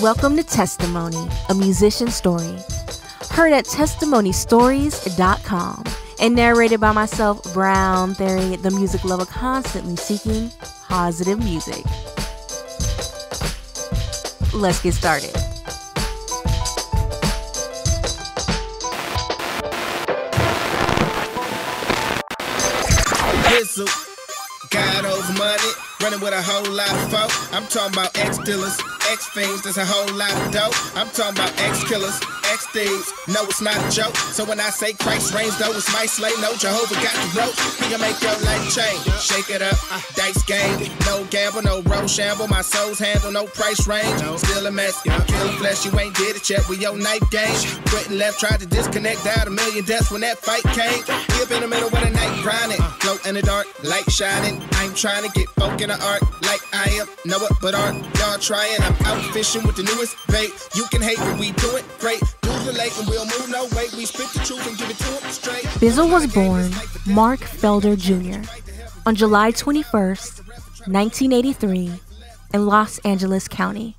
Welcome to Testimony, a musician story. Heard at testmimonystories.com and narrated by myself, Brown Theory, the music lover constantly seeking positive music. Let's get started. Bizzle, God over money, running with a whole lot of folk. I'm talking about ex-dealers, ex-fiends, there's a whole lot of dope. I'm talking about ex-killers, ex-thieves, no it's not a joke. So when I say Christ reigns, though it's my slay, no Jehovah got the rope. He can make your life change, shake it up, dice game. No gamble, no road shamble, my soul's handle, no price range. Still a mess, killing flesh, you ain't did it yet with your knife game. Quitting left, tried to disconnect, died a million deaths when that fight came. Up in the middle of the night grinding, float in the dark, light shining. I ain't trying to get folk in the art like I am, know it, but aren't y'all trying? I'm out fishing with the newest bait. You can hate, but we do it great. Dudes relate and we'll move no weight. We spit the truth and give it to them straight. Bizzle was born Mark Felder Jr. on July 21st, 1983 in Los Angeles County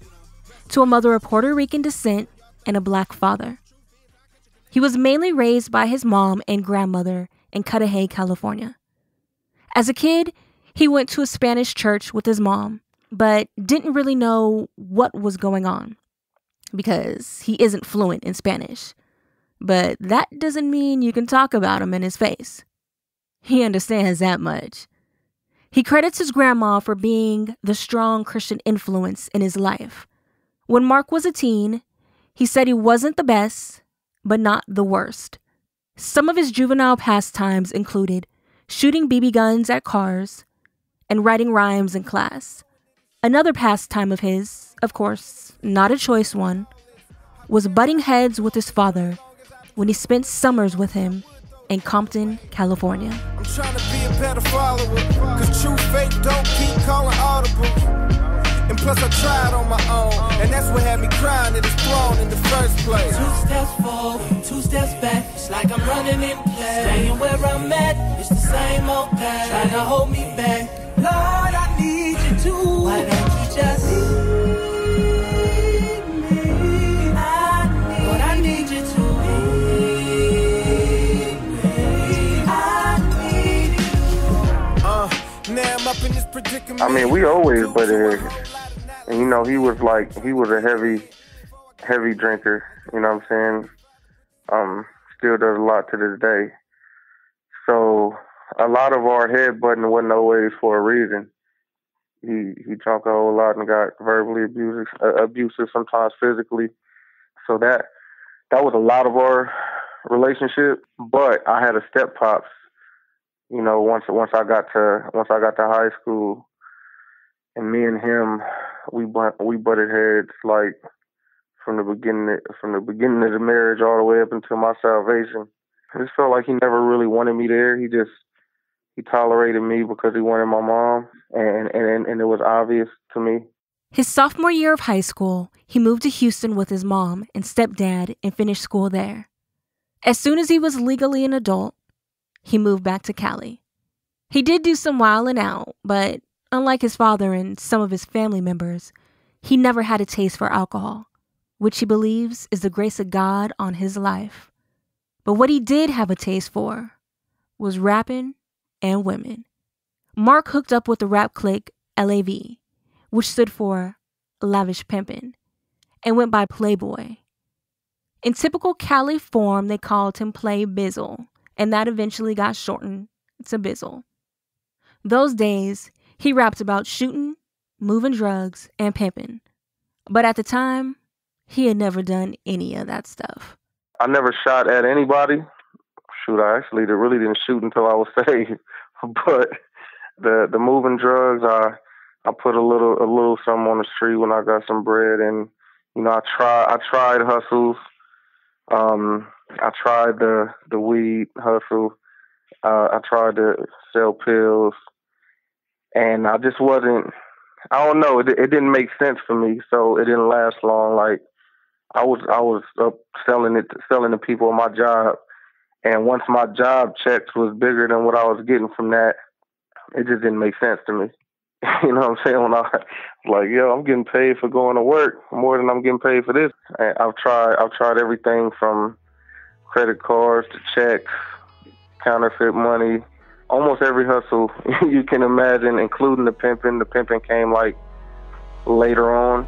to a mother of Puerto Rican descent and a black father. He was mainly raised by his mom and grandmother in Cudahy, California. As a kid, he went to a Spanish church with his mom, but didn't really know what was going on because he isn't fluent in Spanish. But that doesn't mean you can talk about him in his face. He understands that much. He credits his grandma for being the strong Christian influence in his life. When Mark was a teen, he said he wasn't the best, but not the worst. Some of his juvenile pastimes included shooting BB guns at cars and writing rhymes in class. Another pastime of his, of course, not a choice one, was butting heads with his father when he spent summers with him in Compton, California. I'm trying to be a better follower, cause true faith don't keep calling audible. And plus I tried on my own, and that's what had me crying at his throne in the first place. 2 steps forward, 2 steps back. It's like I'm running in place. Staying where I'm at, it's the same old path. Trying to hold me back. Lord, I need you to. Why don't you just lead me? Lord, I need you to lead me. I need you. Now I'm up in this predicament. I mean, we always butted heads. And, you know, he was a heavy drinker, you know what I'm saying? Still does a lot to this day. So a lot of our headbutting wasn't always for a reason. He drank a whole lot and got verbally abusive, sometimes physically. So that was a lot of our relationship. But I had a step pops, you know, once I got to high school, and me and him, we butted heads like from the beginning of the marriage all the way up until my salvation. I just felt like he never really wanted me there. He tolerated me because he wanted my mom, and it was obvious to me. His sophomore year of high school, he moved to Houston with his mom and stepdad and finished school there. As soon as he was legally an adult, he moved back to Cali. He did do some wilding out, but unlike his father and some of his family members, he never had a taste for alcohol, which he believes is the grace of God on his life. But what he did have a taste for was rapping and women. Mark hooked up with the rap clique LAV, which stood for Lavish Pimpin', and went by Playboy. In typical Cali form, they called him Play Bizzle, and that eventually got shortened to Bizzle. Those days, he rapped about shooting, moving drugs, and pimping. But at the time, he had never done any of that stuff. I never shot at anybody. Shoot, I actually really didn't shoot until I was saved. But the moving drugs, I put a little something on the street when I got some bread, and you know I tried hustles. I tried the weed hustle. I tried to sell pills, and I just wasn't. I don't know. It didn't make sense for me, so it didn't last long. Like I was up selling to people at my job, and once my job checks was bigger than what I was getting from that, it just didn't make sense to me. You know what I'm saying? When I was like, yo, I'm getting paid for going to work more than I'm getting paid for this. And I've tried everything from credit cards to checks, counterfeit money, almost every hustle you can imagine, including the pimping. The pimping came like later on.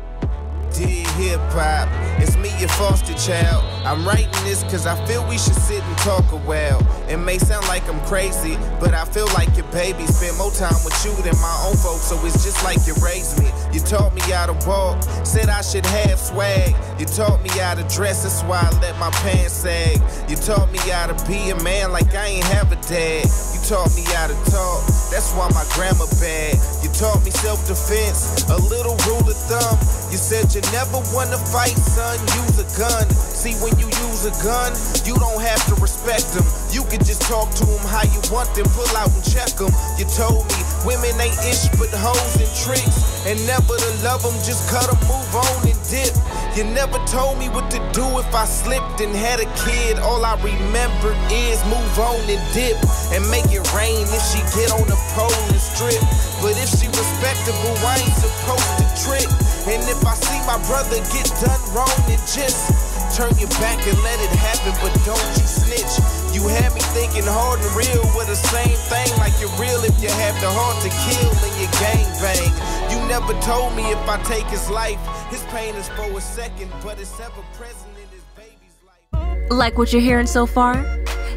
Dear hip hop, it's me, your foster child. I'm writing this cause I feel we should sit and talk a while. It may sound like I'm crazy, but I feel like your baby. Spent more time with you than my own folks, so it's just like you raised me. You taught me how to walk, said I should have swag. You taught me how to dress, that's why I let my pants sag. You taught me how to be a man like I ain't have a dad. You taught me how to talk, that's why my grandma bad. You taught me self-defense, a little rule of thumb. You said you never wanna fight, son, use a gun. See, when you use a gun, you don't have to respect them. You can just talk to them how you want them, pull out and check them. You told me women ain't ish but hoes and tricks, and never to love them, just cut them, move on and dip. You never told me what to do if I slipped and had a kid. All I remember is move on and dip, and make it rain if she get on the pole and strip. But if she respectable, I ain't supposed to trick. And if I see my brother get done wrong, then just turn your back and let it happen, but don't you snitch. You had me thinking hard and real were the same thing, like you're real if you have the heart to kill and you gang bang. You never told me if I take his life, his pain is for a second, but it's ever present in his baby's life. Like what you're hearing so far?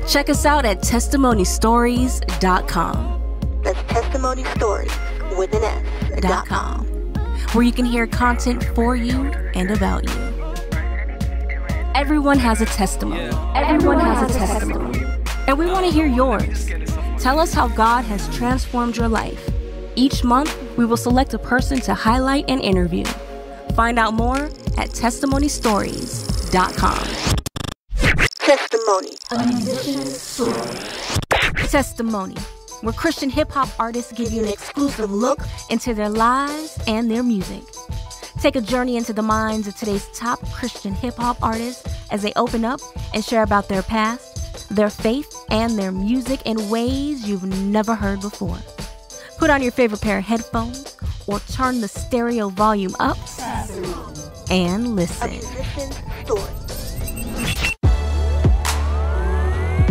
Check us out at testmimonystories.com. That's testimony stories with an S.com. Where you can hear content for you and about you. Everyone has a testimony. Everyone has a testimony. And we want to hear yours. Tell us how God has transformed your life. Each month, we will select a person to highlight and interview. Find out more at testmonystories.com. Testimony. A musician's story. Testimony, where Christian hip-hop artists give you an exclusive look into their lives and their music. Take a journey into the minds of today's top Christian hip-hop artists as they open up and share about their past, their faith, and their music in ways you've never heard before. Put on your favorite pair of headphones or turn the stereo volume up and listen. A musician's story.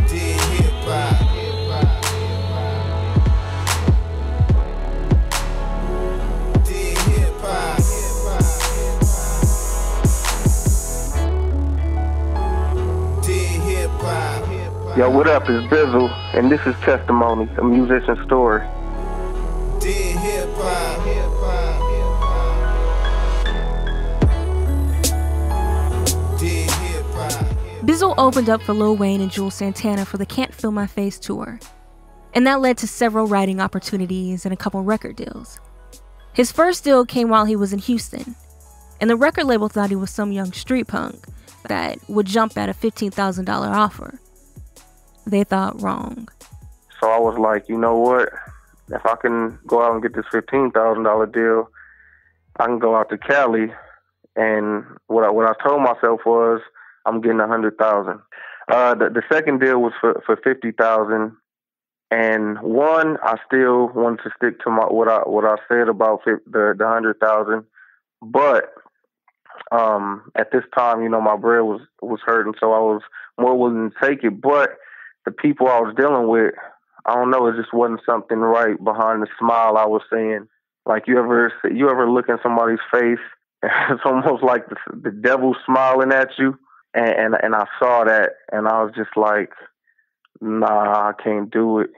Dear hip hop. Yo, what up? It's Bizzle, and this is Testimony, a musician's story. Dear hip hop. Dear hip hop. Bizzle opened up for Lil Wayne and Jules Santana for the Can't Feel My Face tour, and that led to several writing opportunities and a couple record deals. His first deal came while he was in Houston, and the record label thought he was some young street punk that would jump at a $15,000 offer. They thought wrong. So I was like, you know what? If I can go out and get this $15,000 deal, I can go out to Cali. And what I told myself was, I'm getting $100,000. The second deal was for $50,000. And one, I still wanted to stick to what I said about the $100,000. But at this time, you know, my bread was hurting, so I was more willing to take it. But the people I was dealing with, I don't know, it just wasn't something right behind the smile I was seeing. Like you ever look in somebody's face, it's almost like the devil smiling at you. And I saw that, and I was just like, nah, I can't do it.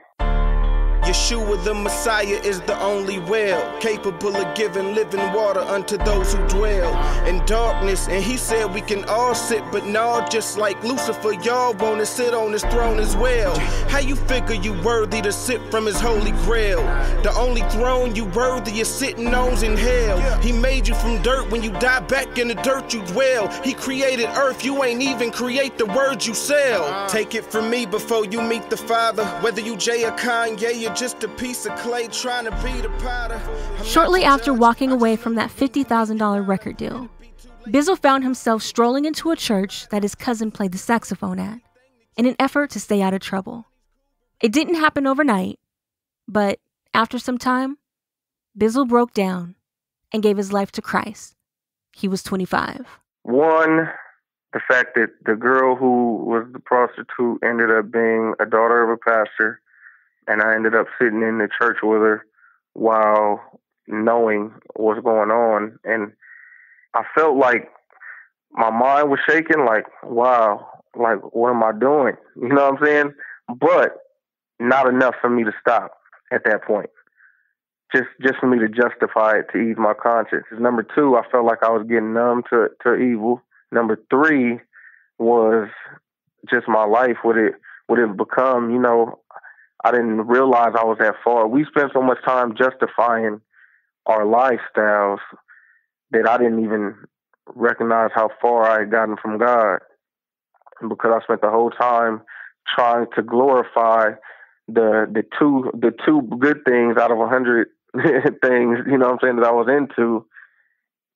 Yeshua the Messiah is the only well, capable of giving living water unto those who dwell in darkness. And he said we can all sit, but no, just like Lucifer, y'all want to sit on his throne as well. How you figure you worthy to sit from his holy grail? The only throne you worthy is sitting on's in hell. He made you from dirt. When you die back in the dirt you dwell. He created earth, you ain't even create the words you sell. Take it from me before you meet the Father. Whether you Jay or Kanye, you're just a piece of clay trying to be the potter. Shortly after walking away from that $50,000 record deal, Bizzle found himself strolling into a church that his cousin played the saxophone at, in an effort to stay out of trouble. It didn't happen overnight, but after some time, Bizzle broke down and gave his life to Christ. He was 25. One, the fact that the girl who was the prostitute ended up being a daughter of a pastor, and I ended up sitting in the church with her while knowing what's going on. And I felt like my mind was shaking, like, wow, like, what am I doing? You know what I'm saying? But not enough for me to stop at that point. Just for me to justify it, to ease my conscience. Number two, I felt like I was getting numb to evil. Number three was just my life. Would it become, I didn't realize I was that far. We spent so much time justifying our lifestyles that I didn't even recognize how far I had gotten from God. And because I spent the whole time trying to glorify the two good things out of 100 things, that I was into,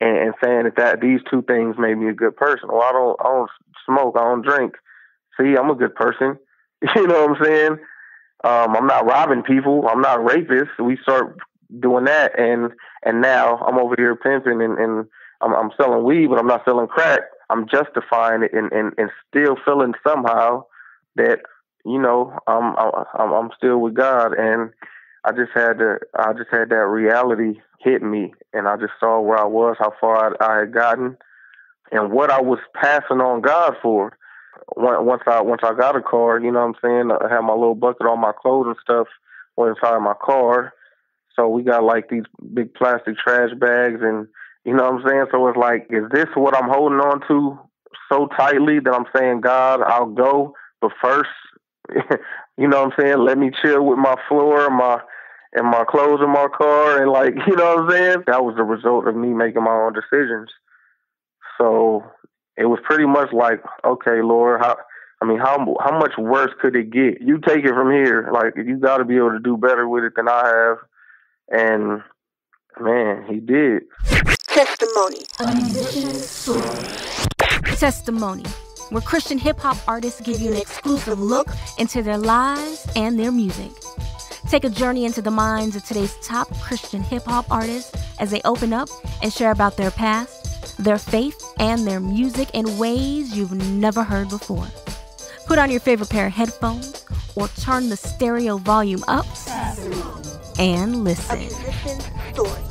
and saying that these two things made me a good person. Well, I don't smoke, I don't drink. See, I'm a good person. You know what I'm saying? I'm not robbing people. I'm not a rapist. We start doing that, and now I'm over here pimping and I'm selling weed, but I'm not selling crack. I'm justifying it and still feeling somehow that I'm still with God. And I just had that reality hit me, and I just saw where I was, how far I had gotten, and what I was passing on God for. Once I got a car, I had my little bucket, all my clothes and stuff went inside my car. So we got like these big plastic trash bags, and so it's like, is this what I'm holding on to so tightly that I'm saying, God, I'll go, but first, let me chill with my floor and my clothes in my car, and that was the result of me making my own decisions. So it was pretty much like, okay, Lord, how much worse could it get? You take it from here. Like, you got to be able to do better with it than I have. And man, he did. Testimony. A musician's story. Testimony, where Christian hip-hop artists give you an exclusive look into their lives and their music. Take a journey into the minds of today's top Christian hip-hop artists as they open up and share about their past, their faith, and their music in ways you've never heard before. Put on your favorite pair of headphones or turn the stereo volume up and listen. A musician's story.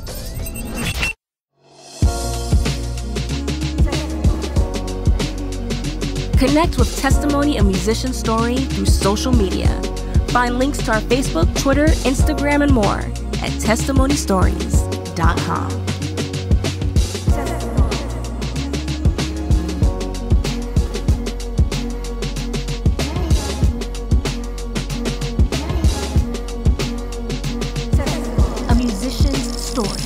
Connect with Testimony, a musician story through social media. Find links to our Facebook, Twitter, Instagram, and more at testimonystories.com. A musician's story.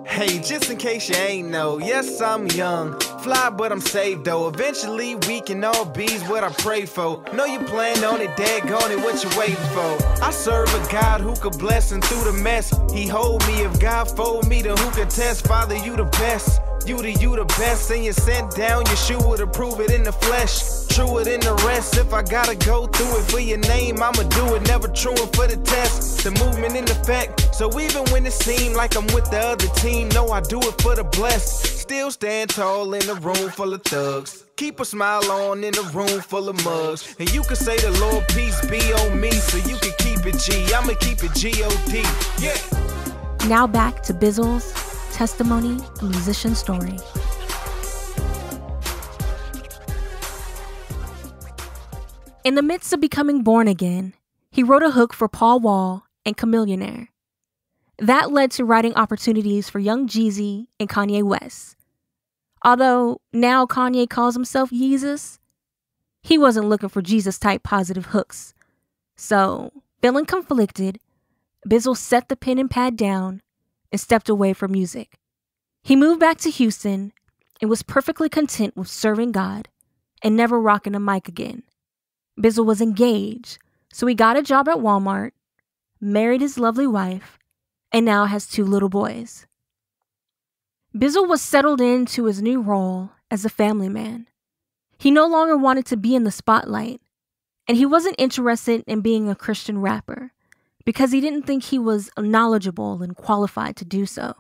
Hey, just in case you ain't know, yes, I'm young. Fly, but I'm saved though. Eventually we can all be's what I pray for. Know you plan on it, daggone it, what you waiting for? I serve a God who could bless and through the mess. He hold me, if God fold me, then who could test? Father, you the best. You the best, and you sent down your shoe to prove it in the flesh. Truer than the rest, if I gotta go through it for your name, I'ma do it, never truer for the test. The movement in effect, so even when it seemed like I'm with the other team, no, I do it for the blessed. Still stand tall in a room full of thugs. Keep a smile on in a room full of mugs. And you can say the Lord peace be on me, so you can keep it G, I'ma keep it G-O-D, yeah. Now back to Bizzle's Testimony, a musician story. In the midst of becoming born again, he wrote a hook for Paul Wall and Chamillionaire. That led to writing opportunities for Young Jeezy and Kanye West. Although now Kanye calls himself Yeezus, he wasn't looking for Jesus-type positive hooks. So, feeling conflicted, Bizzle set the pen and pad down and stepped away from music. He moved back to Houston and was perfectly content with serving God and never rocking a mic again. Bizzle was engaged, so he got a job at Walmart, married his lovely wife, and now has 2 little boys. Bizzle was settled into his new role as a family man. He no longer wanted to be in the spotlight, and he wasn't interested in being a Christian rapper because he didn't think he was knowledgeable and qualified to do so.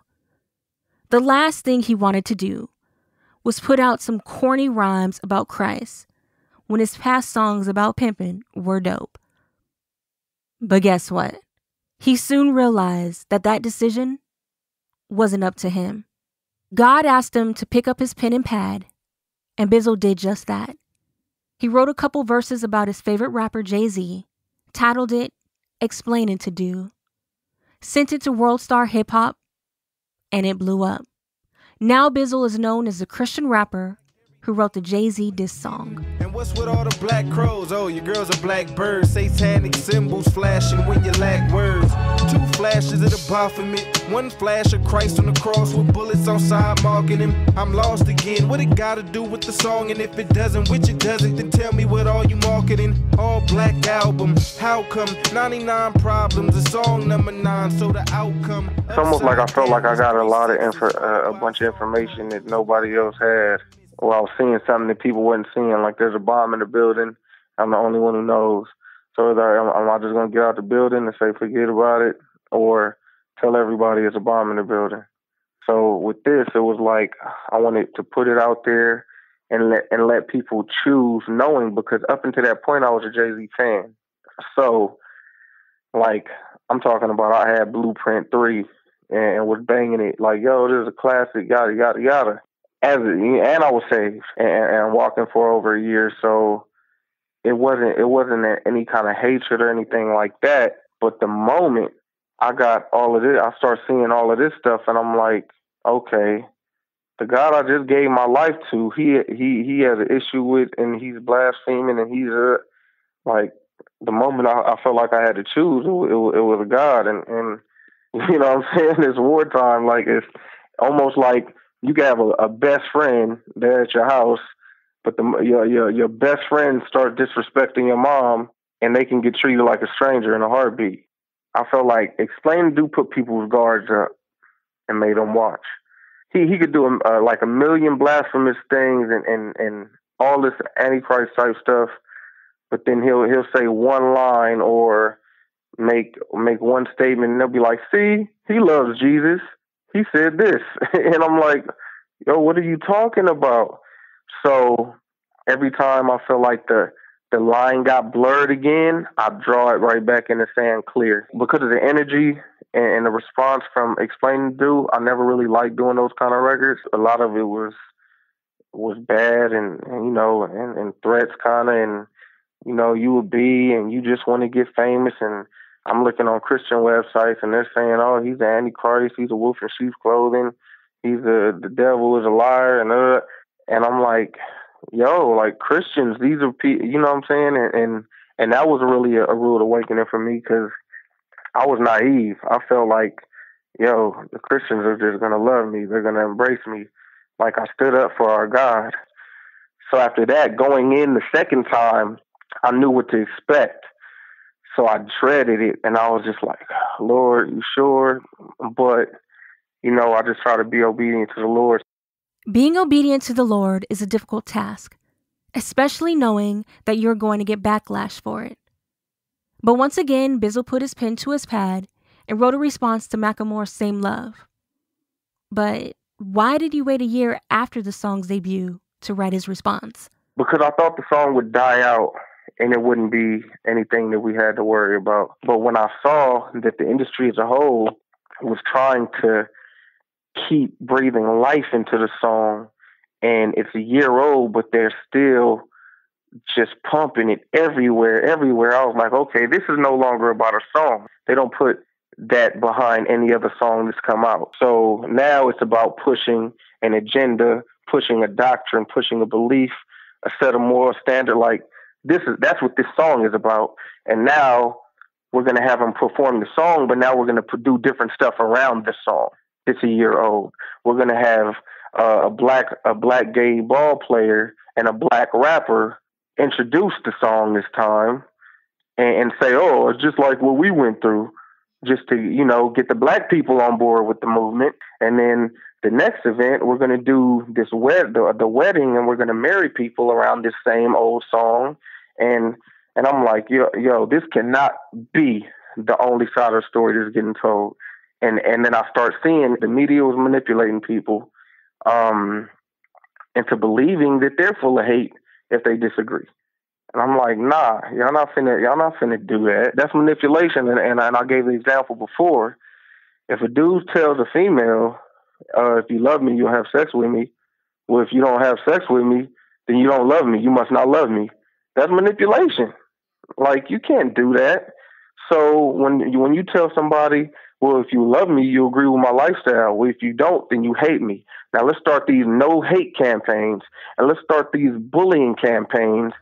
The last thing he wanted to do was put out some corny rhymes about Christ when his past songs about pimping were dope. But guess what? He soon realized that that decision wasn't up to him. God asked him to pick up his pen and pad, and Bizzle did just that. He wrote a couple verses about his favorite rapper Jay-Z, titled it Explaining to Do, sent it to World Star Hip Hop, and it blew up. Now Bizzle is known as the Christian rapper who wrote the Jay-Z diss song. And what's with all the black crows? Oh, your girl's a black bird. Satanic symbols flashing when you lack words. 2 flashes of the Baphomet. 1 flash of Christ on the cross with bullets on side marking him. I'm lost again. What it gotta do with the song? And if it doesn't, which it doesn't, then tell me what all you marketing. All black album. How come 99 problems? A song number 9. So the outcome. It's almost like I felt like I got a lot of a bunch of information that nobody else had. Or I was seeing something that people wasn't seeing, like there's a bomb in the building. I'm the only one who knows. So am I just going to get out the building and say forget about it, or tell everybody it's a bomb in the building? So with this, it was like I wanted to put it out there and let people choose, knowing, because up until that point I was a Jay-Z fan. So like I'm talking about, I had Blueprint 3 and was banging it like, yo, this is a classic, yada yada yada. And I was saved and walking for over a year, so it wasn't any kind of hatred or anything like that. But the moment I got all of this, I start seeing all of this stuff, and I'm like, okay, the God I just gave my life to, he has an issue with, and he's blaspheming, and he's like, the moment I felt like I had to choose, it was a God, and you know what I'm saying? It's wartime, like it's almost like you can have a best friend there at your house, but your best friend start disrespecting your mom, and they can get treated like a stranger in a heartbeat. I felt like Explain do put people's guards up and made them watch. He could do like a million blasphemous things and all this antichrist type stuff, but then he'll say one line or make one statement, and they'll be like, "See, he loves Jesus. He said this," and I'm like, yo, what are you talking about? So every time I feel like the line got blurred again, I draw it right back in the sand clear. Because of the energy and the response from Explain to Do, I never really liked doing those kind of records. A lot of it was bad and you know, and threats kind of, and you know, you would be and you just want to get famous, and I'm looking on Christian websites and they're saying, oh, he's the Antichrist, he's a wolf in sheep's clothing, he's the devil is a liar, and I'm like, yo, like Christians, these are people, you know what I'm saying? And that was really a rude awakening for me, because I was naive. I felt like, yo, the Christians are just gonna love me, they're gonna embrace me, like I stood up for our God. So after that, going in the second time, I knew what to expect. So I dreaded it, and I was just like, Lord, you sure? But, you know, I just try to be obedient to the Lord. Being obedient to the Lord is a difficult task, especially knowing that you're going to get backlash for it. But once again, Bizzle put his pen to his pad and wrote a response to Macklemore's Same Love. But why did he wait a year after the song's debut to write his response? Because I thought the song would die out and it wouldn't be anything that we had to worry about. But when I saw that the industry as a whole was trying to keep breathing life into the song, and it's a year old, but they're still just pumping it everywhere. I was like, okay, this is no longer about a song. They don't put that behind any other song that's come out. So now it's about pushing an agenda, pushing a doctrine, pushing a belief, a set of moral standard. Like, that's what this song is about. And now we're going to have them perform the song, but now we're going to do different stuff around the song. It's a year old. We're going to have a black gay ball player and a black rapper introduce the song this time and say, oh, it's just like what we went through, just to, you know, get the black people on board with the movement. And then the next event, we're going to do this the wedding, and we're going to marry people around this same old song. And I'm like, yo, this cannot be the only side of the story that's getting told. And then I start seeing the media was manipulating people into believing that they're full of hate if they disagree. And I'm like, nah, y'all not finna do that. That's manipulation. And I gave the example before. If a dude tells a female, if you love me, you'll have sex with me. Well, if you don't have sex with me, then you don't love me. You must not love me. That's manipulation. Like, you can't do that. So when you tell somebody, well, if you love me, you agree with my lifestyle. Well, if you don't, then you hate me. Now let's start these no hate campaigns, and let's start these bullying campaigns.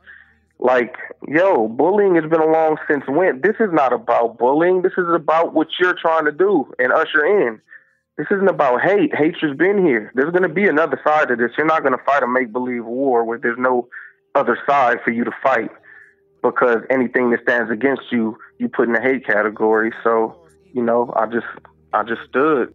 Like, yo, bullying has been along since when? This is not about bullying. This is about what you're trying to do and usher in. This isn't about hate. Hatred's been here. There's going to be another side to this. You're not going to fight a make-believe war where there's no other side for you to fight, because anything that stands against you, you put in the hate category. So, you know, I just stood.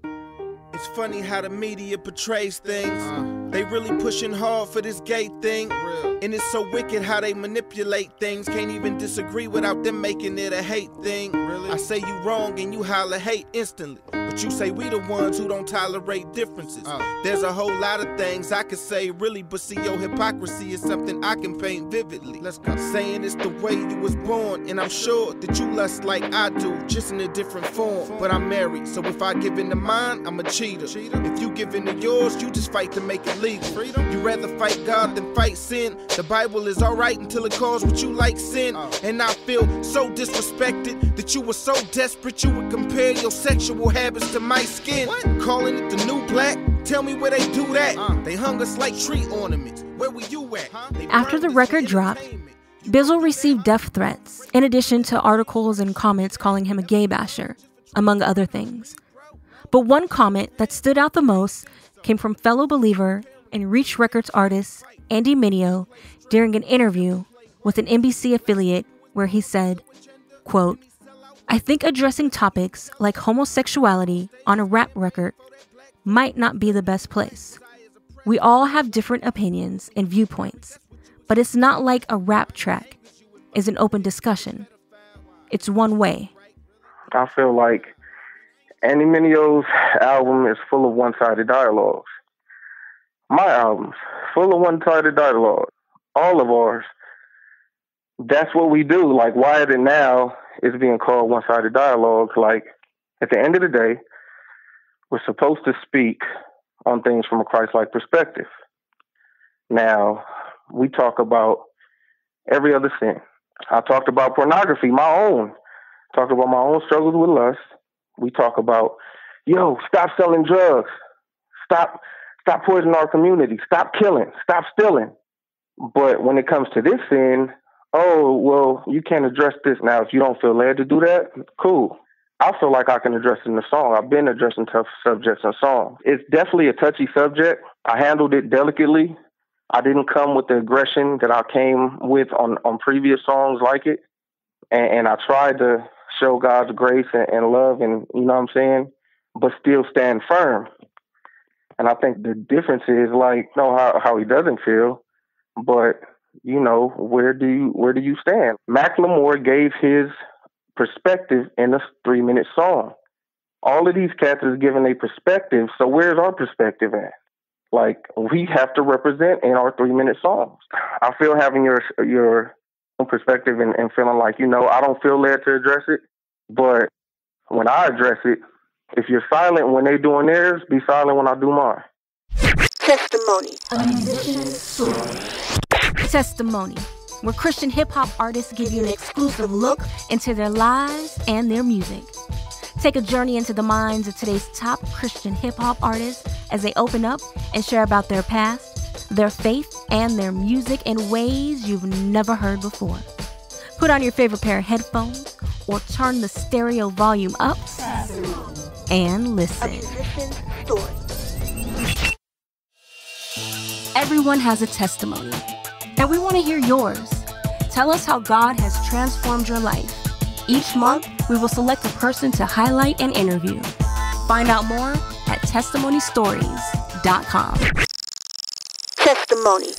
It's funny how the media portrays things. They really pushing hard for this gay thing. And it's so wicked how they manipulate things. Can't even disagree without them making it a hate thing. I say you wrong and you holler hate instantly. But you say we the ones who don't tolerate differences. There's a whole lot of things I could say really, but see, your hypocrisy is something I can paint vividly. Let's go. Saying it's the way you was born, and I'm sure that you lust like I do, just in a different form. But I'm married, so if I give in to mine, I'm a cheater. If you give in to yours, you just fight to make it legal. You rather fight God than fight sin. The Bible is alright until it calls what you like sin. And I feel so disrespected that you were so desperate you would compare your sexual habits to my skin. Calling it the new black. Tell me where they do that. They hung us like tree ornaments. Where were you at? After the record dropped, Bizzle received death threats, in addition to articles and comments calling him a gay basher, among other things. But one comment that stood out the most came from fellow believer and Reach Records artist Andy Mineo during an interview with an NBC affiliate where he said, quote, "I think addressing topics like homosexuality on a rap record might not be the best place. We all have different opinions and viewpoints, but it's not like a rap track is an open discussion. It's one way." I feel like Andy Mineo's album is full of one-sided dialogues. My album's full of one-sided dialogue. All of ours. That's what we do. Like, why is it now is being called one-sided dialogue? Like, at the end of the day, we're supposed to speak on things from a Christ-like perspective. Now, we talk about every other sin. I talked about pornography, my own. Talked about my own struggles with lust. We talk about, yo, stop selling drugs. Stop poisoning our community. Stop killing. Stop stealing. But when it comes to this sin, oh, well, you can't address this. Now, if you don't feel led to do that, cool. I feel like I can address it in the song. I've been addressing tough subjects in songs. It's definitely a touchy subject. I handled it delicately. I didn't come with the aggression that I came with on previous songs like it. And I tried to show God's grace and love, and you know what I'm saying, but still stand firm. And I think the difference is, like, know how he doesn't feel, but you know, where do you stand? Macklemore gave his perspective in a 3-minute song. All of these cats is giving a perspective, so where's our perspective at? Like, we have to represent in our 3-minute songs. I feel having your own perspective and feeling like, you know, I don't feel led to address it, but when I address it, if you're silent when they're doing theirs, be silent when I do mine. Testimony. A musician's story. Testimony, where Christian hip-hop artists give you an exclusive look into their lives and their music. Take a journey into the minds of today's top Christian hip-hop artists as they open up and share about their past, their faith, and their music in ways you've never heard before. Put on your favorite pair of headphones or turn the stereo volume up and listen. A musician's story. Everyone has a testimony, and we want to hear yours. Tell us how God has transformed your life. Each month, we will select a person to highlight and interview. Find out more at testmimonystories.com. Testimony.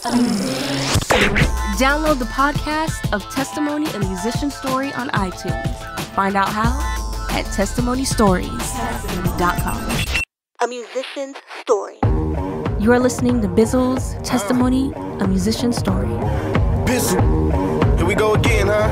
Download the podcast of Testimony, a Musician Story on iTunes. Find out how at testmimonystories.com. A musician's story. You are listening to Bizzle's Testimony, a Musician's Story. Bizzle, here we go again, huh?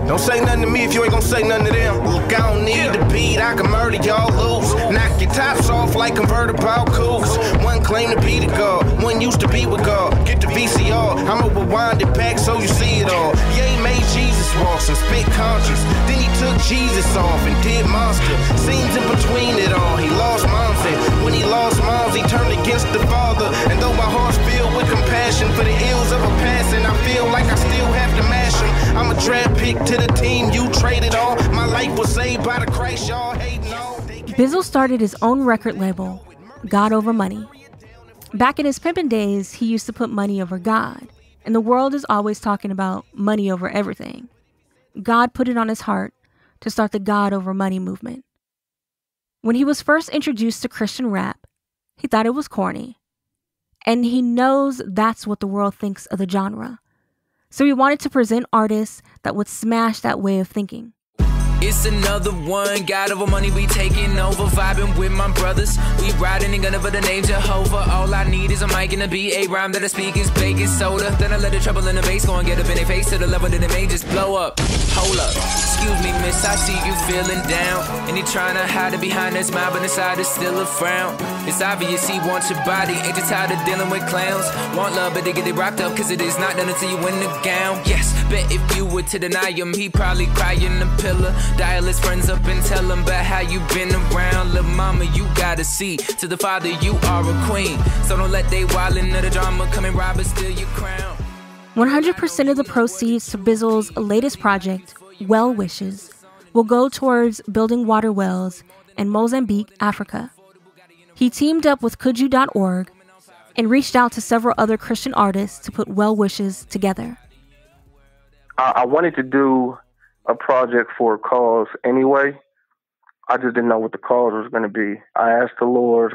Don't say nothing to me if you ain't gonna say nothing to them. Look, I don't need the beat, I can murder y'all loose. Knock your tops off like convertible cougars. One claim to be the God, one used to be with God. Get the VCR, I'ma rewind it back so you see it all. Yeah, he made Jesus walks and spit conscience. Then he took Jesus off and did monster. Scenes in between it all, he lost moms. And when he lost moms, he turned against the Father. And though my heart's filled with compassion for the ills of a passing, I feel like I still have to mash him. I'm a draft pick to the team you traded on. My life was saved by the Christ y'all hating on. Bizzle started his own record label, God Over Money. Back in his pimping days, he used to put money over God, and the world is always talking about money over everything. God put it on his heart to start the God Over Money movement. When he was first introduced to Christian rap, he thought it was corny, and he knows that's what the world thinks of the genre. So he wanted to present artists that would smash that way of thinking. It's another one, God Over Money, we taking over, vibing with my brothers. We riding and gunning for the name Jehovah. All I need is a mic and a beat, a rhyme that I speak is baking soda. Then I let the trouble in the bass go and get up in their face to the level that it may just blow up. Hold up, excuse me miss, I see you feeling down. And he trying to hide it behind that smile, but inside is still a frown. It's obvious he wants your body, ain't you tired of dealing with clowns? Want love, but they get it rocked up, cause it is not done until you in the gown. Yes, bet if you were to deny him, he probably cry in the pillar. Dial his friends up and tell him about how you been around. Lil' mama, you gotta see, to the father you are a queen. So don't let they wildin' of the drama come and rob and steal your crown. 100% of the proceeds to Bizzle's latest project, Well Wishes, will go towards building water wells in Mozambique, Africa. He teamed up with couldyou.org and reached out to several other Christian artists to put Well Wishes together. I wanted to do a project for a cause anyway. I just didn't know what the cause was going to be. I asked the Lord,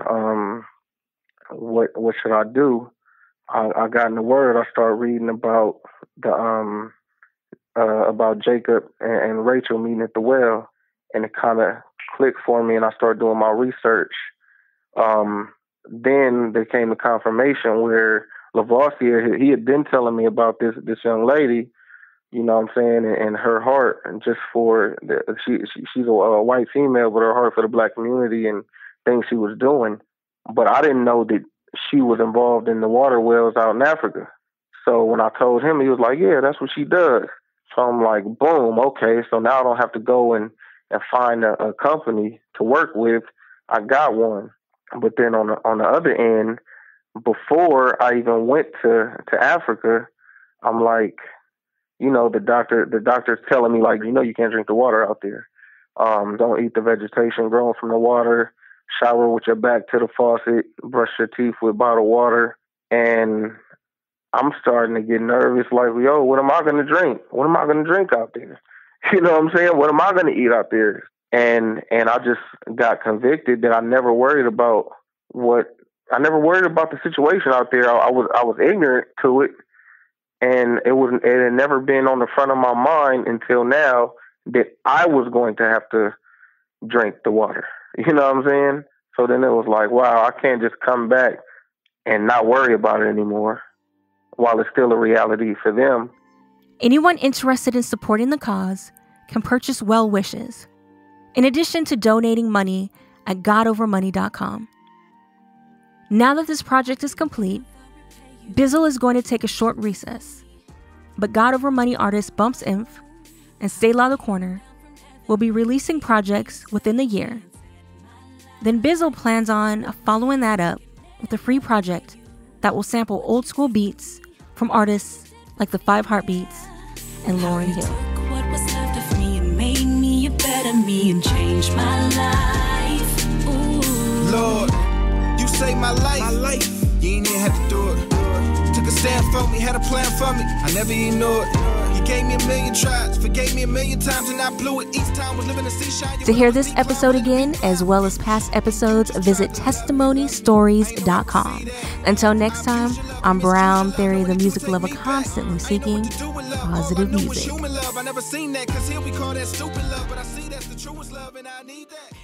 what should I do? I got in the Word. I started reading about about Jacob and Rachel meeting at the well, and it kind of clicked for me, and I started doing my research. Then there came a confirmation where Lavoisier, he had been telling me about this young lady, you know what I'm saying, and her heart, and just for she's a white female, but her heart for the black community and things she was doing. But I didn't know that she was involved in the water wells out in Africa. So when I told him, he was like, yeah, that's what she does. So I'm like, boom, okay. So now I don't have to go and find a company to work with. I got one. But then on the other end, before I even went to Africa, I'm like, you know, the doctor's telling me, like, you know, you can't drink the water out there. Don't eat the vegetation growing from the water. Shower with your back to the faucet. Brush your teeth with bottled water. And I'm starting to get nervous, like, yo, what am I going to drink? What am I going to drink out there? You know what I'm saying? What am I going to eat out there? And I just got convicted that I never worried about the situation out there. I was ignorant to it. And it had never been on the front of my mind until now that I was going to have to drink the water. You know what I'm saying? So then it was like, wow, I can't just come back and not worry about it anymore while it's still a reality for them. Anyone interested in supporting the cause can purchase Well Wishes, in addition to donating money at godovermoney.com. Now that this project is complete, Bizzle is going to take a short recess, but God Over Money artist Bumps Inf and Stay Loud the Corner will be releasing projects within the year. Then Bizzle plans on following that up with a free project that will sample old school beats from artists like the 5 Heartbeats and Lauryn Hill. What was left of me and made me a better me and changed my life. Ooh. Lord, you saved my life. You ain't even had to do it. Took a stand for me, had a plan for me. I never even knew it. You gave me a million tries, forgave me a million times, and I blew it. Each time was living a seashine. To hear this episode again, as well as past episodes, visit testmimonystories.com. Until next time, I'm Brown Theory, the music lover constantly seeking. positive music. Human love. I never seen that, cause here we call that stupid love, but I see that's the truest love and I need that.